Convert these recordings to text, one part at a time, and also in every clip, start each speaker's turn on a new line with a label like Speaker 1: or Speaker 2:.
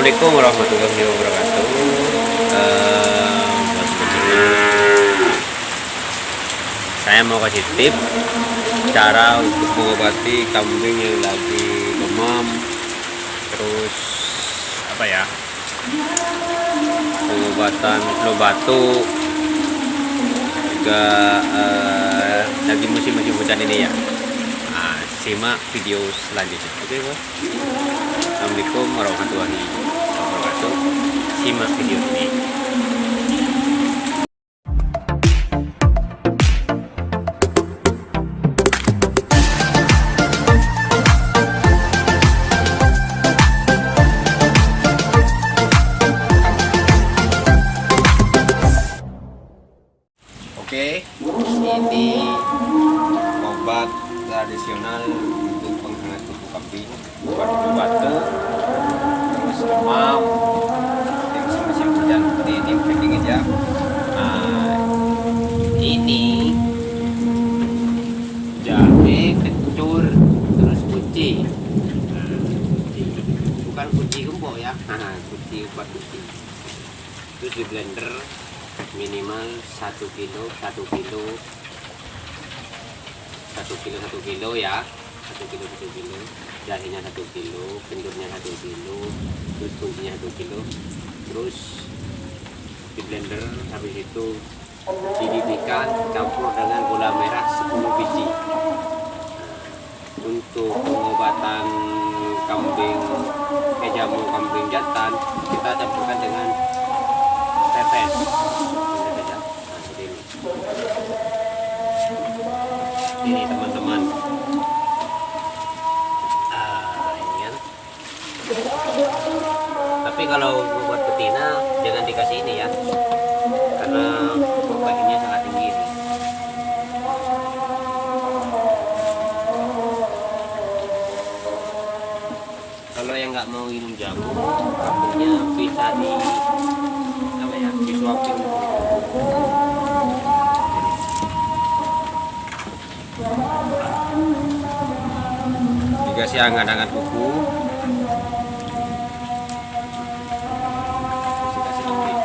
Speaker 1: Assalamualaikum warahmatullahi wabarakatuh. Buat teman-teman, saya mau kasih tip cara untuk mengobati kambing yang lagi demam, terus apa ya, pengobatan flu batuk, juga lagi musim-musim hujan ini ya. Nah, simak video selanjutnya. Oke, bos. Assalamualaikum warahmatullahi wabarakatuh. Simak video ini. Oke, ini obat tradisional untuk penghangat tubuh kambing buat flu batuk, terus demam, yang musim hujan seperti ini musim dingin ya. Nah, ini jahe, kencur, terus kuci. Bukan kuci gembok ya, kuci buat kuci. Terus di blender minimal 1 kilo ya, 1 kilo, jahenya 1 kilo, kencurnya 1 kilo, terus kuncinya 1 kilo, terus di blender. Habis itu dididihkan, campur dengan gula merah 10 biji. Untuk pengobatan kambing jamu kambing jantan, kita campurkan dengan tetes. Ini teman-teman, ini kan. Tapi kalau buat betina jangan dikasih ini ya, karena proteinnya sangat tinggi ini. Kalau yang nggak mau minum jamu, kambingnya bisa disuapin. Dikasih angan-angan kuku, dikasih lembik.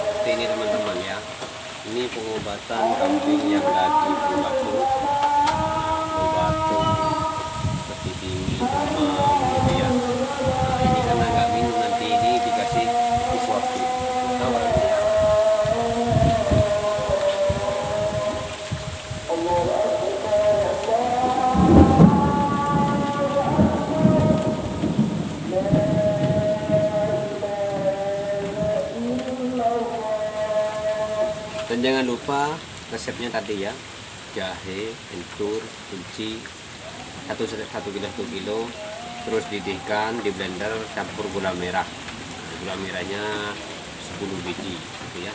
Speaker 1: Seperti ini teman-teman ya. Ini pengobatan kambing yang lagi flu batuk, seperti dingin, demam gitu ya. Nah, ini karena nggak minum, nanti ini dikasih disuapin. Tahu ya? Dan jangan lupa resepnya tadi ya, jahe, kencur, kunci, 1 kilo, terus didihkan, di blender, campur gula merah. Gula merahnya 10 biji gitu ya.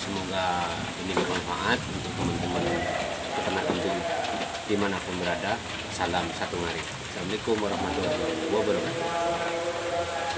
Speaker 1: Semoga ini bermanfaat untuk teman-teman peternak kambing dimanapun berada. Salam satu mari. Assalamualaikum warahmatullahi wabarakatuh.